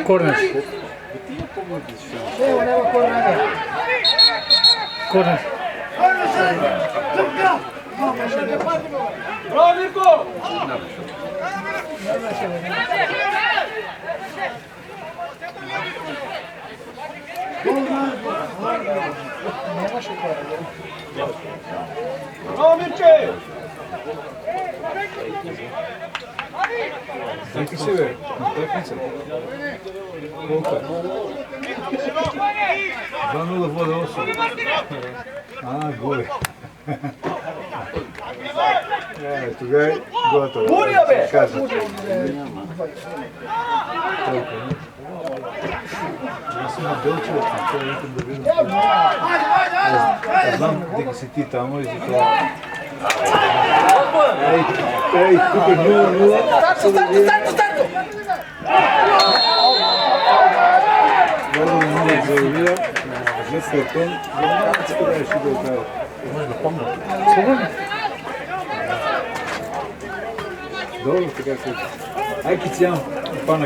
Корнер. Корнер. Браво, Мирко! Браво, Мирче! Каки си бе? Уtakmica. Колко е? 2:0 вода 8. Горе. Тогава е готово. Буря, бе! Кажа. Аз съм на Белчева, това искам да видим. Аз знам дека си ти тамо и затова. Ей, тук е 0:0. Старто! Много много заявия. За Светон. За малко си къде ще го окажа. Може да помня. Добре, така се. Ай, кицям. Пана